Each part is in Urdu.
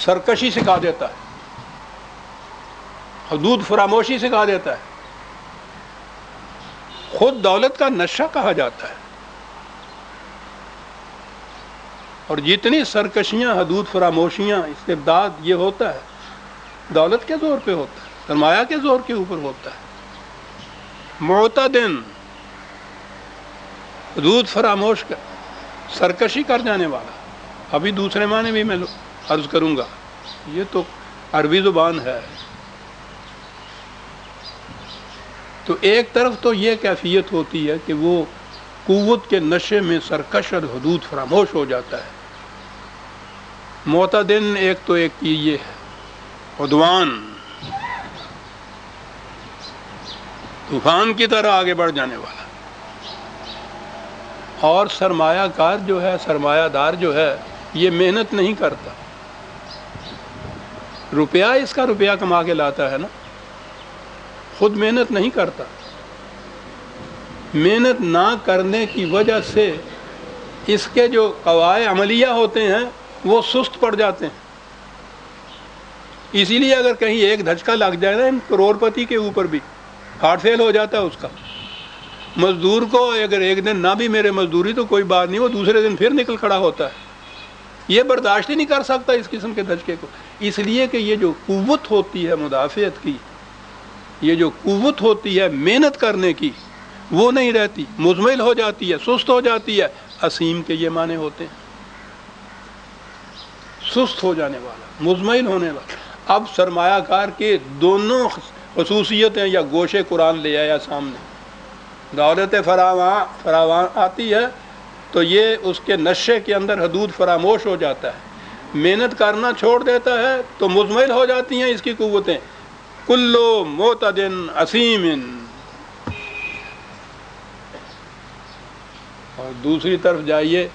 سرکشی سکھا دیتا ہے، حدود فراموشی سکھا دیتا ہے، خود دولت کا نشہ کہا جاتا ہے۔ اور جتنی سرکشیاں، حدود فراموشیاں، استبداد یہ ہوتا ہے، دولت کے زور پہ ہوتا ہے، سرمایہ کے زور کے اوپر ہوتا ہے۔ معتدن، حدود فراموش کر، سرکشی کر جانے والا۔ ابھی دوسرے معنی بھی میں عرض کروں گا، یہ تو عربی زبان ہے۔ تو ایک طرف تو یہ کیفیت ہوتی ہے کہ وہ قوت کے نشے میں سرکش اور حدود فراموش ہو جاتا ہے۔ معتدن ایک تو ایک کی یہ ہے عدوان، طوفان کی طرح آگے بڑھ جانے والا۔ اور سرمایہ کار جو ہے، سرمایہ دار جو ہے، یہ محنت نہیں کرتا، روپیہ اس کا روپیہ کما کے لاتا ہے نا، خود محنت نہیں کرتا۔ محنت نہ کرنے کی وجہ سے اس کے جو قواعد عملیہ ہوتے ہیں وہ سست پڑ جاتے ہیں۔ اسی لیے اگر کہیں ایک دھچکا لگ جائے نا کروڑ پتی کے اوپر بھی، ہارٹ فیل ہو جاتا ہے اس کا۔ مزدور کو اگر ایک دن نہ بھی میرے مزدوری تو کوئی بات نہیں، وہ دوسرے دن پھر نکل کھڑا ہوتا ہے۔ یہ برداشت ہی نہیں کر سکتا اس قسم کے دھچکے کو، اس لیے کہ یہ جو قوت ہوتی ہے مدافعت کی، یہ جو قوت ہوتی ہے محنت کرنے کی، وہ نہیں رہتی، مزمل ہو جاتی ہے، سست ہو جاتی ہے۔ اسیم کے یہ معنی ہوتے ہیں، سست ہو جانے والا، مزمل ہونے والا۔ اب سرمایہ کار کے دونوں خصوصیتیں یا گوشے قرآن لے آیا سامنے۔ دولت فراوان آتی ہے تو یہ اس کے نشے کے اندر حدود فراموش ہو جاتا ہے، محنت کرنا چھوڑ دیتا ہے تو مزمل ہو جاتی ہیں اس کی قوتیں۔ کلو معتدن اسیم۔ اور دوسری طرف جائیے،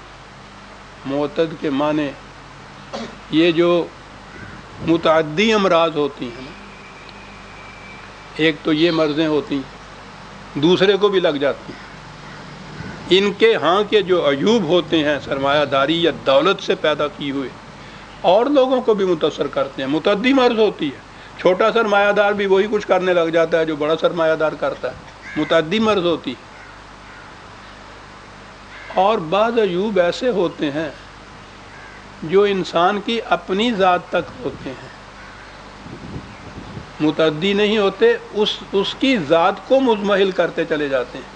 معتد کے معنی یہ جو متعدی امراض ہوتی ہیں، ایک تو یہ مرضیں ہوتی ہیں، دوسرے کو بھی لگ جاتی ہیں۔ ان کے ہاں کے جو عیوب ہوتے ہیں سرمایہ داری یا دولت سے پیدا کی ہوئے، اور لوگوں کو بھی متاثر کرتے ہیں۔ متعدی مرض ہوتی ہے، چھوٹا سرمایہ دار بھی وہی کچھ کرنے لگ جاتا ہے جو بڑا سرمایہ دار کرتا ہے، متعدی مرض ہوتی ہے۔ اور بعض عیوب ایسے ہوتے ہیں جو انسان کی اپنی ذات تک ہوتے ہیں، متعدی نہیں ہوتے، اس کی ذات کو مزمحل کرتے چلے جاتے ہیں۔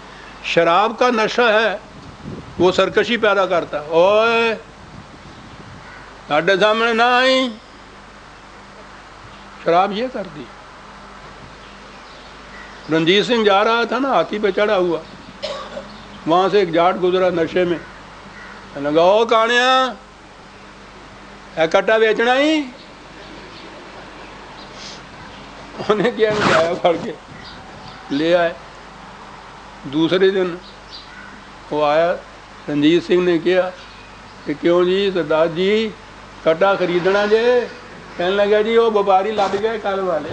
شراب کا نشہ ہے، وہ سرکشی پیدا کرتا ہے، اوئے ساڈے سامنے نہ آئی، شراب یہ کرتی۔ رنجیت سنگھ جا رہا تھا نا ہاتھی پہ چڑھا ہوا، وہاں سے ایک جاٹ گزرا نشے میں، لگا او کانیا کٹا بیچنا ہی، انہیں کیا نکایا پھڑ کے لے آئے۔ دوسرے دن وہ آیا، رنجیت سنگھ نے کیا کہ کیوں جی سردار جی کٹا خریدنا جے؟ کہنے لگا جی وہ وپاری لد گئے کل والے۔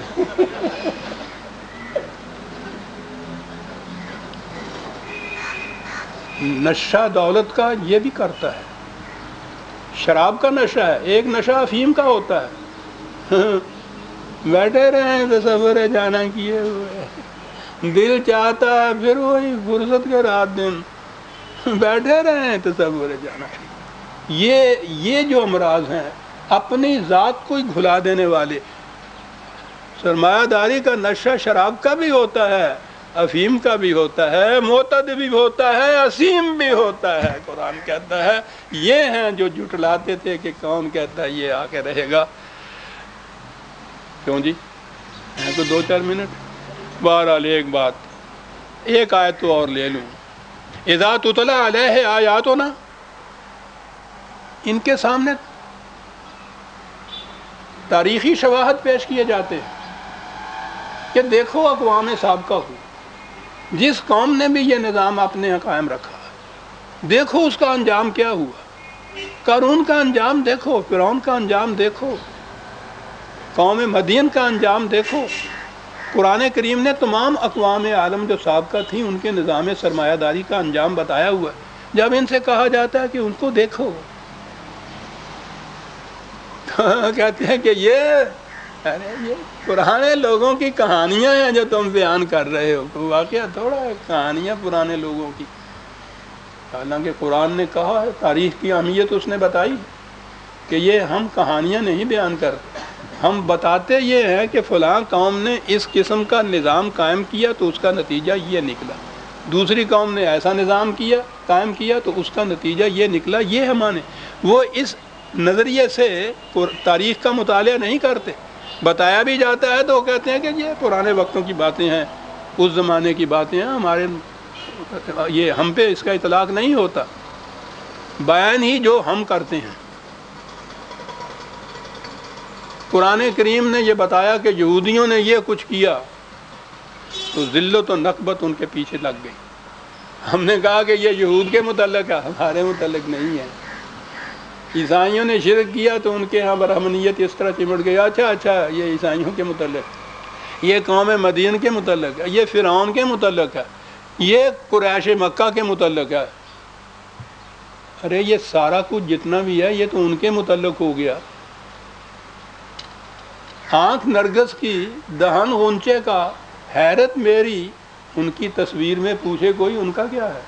نشہ دولت کا یہ بھی کرتا ہے، شراب کا نشہ ہے، ایک نشہ افیم کا ہوتا ہے۔ بیٹھے رہے تصور جانا کیے ہوئے، دل چاہتا ہے پھر وہی فرصت کے رات دن بیٹھے رہے تصور جانا۔ یہ جو امراض ہیں اپنی ذات کو ہی گھلا دینے والے۔ سرمایہ داری کا نشہ شراب کا بھی ہوتا ہے، افیم کا بھی ہوتا ہے، معتد بھی ہوتا ہے، اسیم بھی ہوتا ہے۔ قرآن کہتا ہے یہ ہیں جو جھٹلاتے تھے کہ کون کہتا ہے یہ آ کے رہے گا۔ کیوں جی ہے تو 2-4 منٹ۔ بہرحال ایک بات، ایک آیت تو اور لے لوں، اذا تتلی علیہ آیاتنا، ان کے سامنے تاریخی شواہد پیش کیے جاتے ہیں کہ دیکھو اقوام سابقہ کو، جس قوم نے بھی یہ نظام اپنے یہاں قائم رکھا، دیکھو اس کا انجام کیا ہوا۔ قارون کا انجام دیکھو، فرعون کا انجام دیکھو، قوم مدین کا انجام دیکھو۔ قرآن کریم نے تمام اقوام عالم جو سابقہ تھیں ان کے نظام سرمایہ داری کا انجام بتایا ہوا ہے۔ جب ان سے کہا جاتا ہے کہ ان کو دیکھو، تو کہتے ہیں کہ یہ پرانے لوگوں کی کہانیاں ہیں جو تم بیان کر رہے ہو، واقعہ تھوڑا ہے کہانیاں پرانے لوگوں کی. حالانکہ قرآن نے کہا ہے، تاریخ کی اہمیت اس نے بتائی کہ یہ ہم کہانیاں نہیں بیان کرتے، ہم بتاتے یہ ہیں کہ فلاں قوم نے اس قسم کا نظام قائم کیا تو اس کا نتیجہ یہ نکلا، دوسری قوم نے ایسا نظام قائم کیا تو اس کا نتیجہ یہ نکلا. یہ ہے معنی. وہ اس نظریے سے تاریخ کا مطالعہ نہیں کرتے. بتایا بھی جاتا ہے تو وہ کہتے ہیں کہ یہ پرانے وقتوں کی باتیں ہیں، اس زمانے کی باتیں ہیں، ہمارے یہ ہم پہ اس کا اطلاق نہیں ہوتا، بیان ہی جو ہم کرتے ہیں. قرآن کریم نے یہ بتایا کہ یہودیوں نے یہ کچھ کیا تو ذلت و نکبت ان کے پیچھے لگ گئی. ہم نے کہا کہ یہ یہود کے متعلق ہے، ہمارے متعلق نہیں ہے. عیسائیوں نے شرک کیا تو ان کے ہاں برہمنیت اس طرح چمٹ گئی. اچھا یہ عیسائیوں کے متعلق، یہ قوم مدین کے متعلق ہے، یہ فرعون کے متعلق ہے، یہ قریش مکہ کے متعلق ہے. ارے یہ سارا کچھ جتنا بھی ہے یہ تو ان کے متعلق ہو گیا. آنکھ نرگس کی، دہن غنچے کا، حیرت میری ان کی تصویر میں پوچھے کوئی ان کا کیا ہے.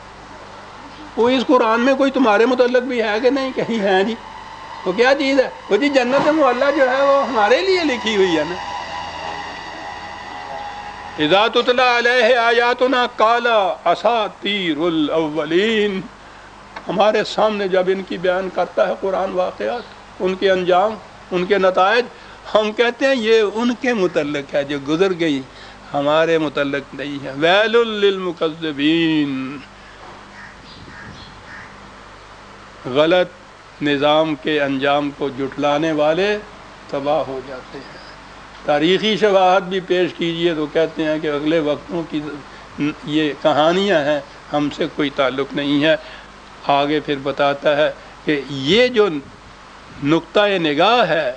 وہ اس قرآن میں کوئی تمہارے متعلق بھی ہے کہ نہیں؟ کہیں ہے جی. وہ کیا چیز ہے؟ وہ جی جنت معلیٰ جو ہے وہ ہمارے لیے لکھی ہوئی ہے نا. اذا تتلی علیہ آیاتنا قال اساطیر الاولین. ہمارے سامنے جب ان کی بیان کرتا ہے قرآن واقعات، ان کے انجام، ان کے نتائج، ہم کہتے ہیں یہ ان کے متعلق ہے جو گزر گئی، ہمارے متعلق نہیں ہے. ویل للمکذبین. غلط نظام کے انجام کو جھٹلانے والے تباہ ہو جاتے ہیں. تاریخی شواہد بھی پیش کیجئے تو کہتے ہیں کہ اگلے وقتوں کی یہ کہانیاں ہیں، ہم سے کوئی تعلق نہیں ہے. آگے پھر بتاتا ہے کہ یہ جو نقطہ نگاہ ہے،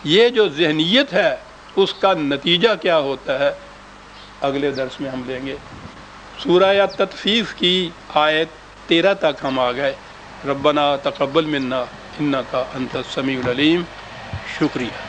یہ جو ذہنیت ہے، اس کا نتیجہ کیا ہوتا ہے اگلے درس میں ہم لیں گے. سورہ تطفیف کی آیت 13 تک ہم آ گئے. ربنا تقبل منا انک انت السمیع العلیم. شکریہ.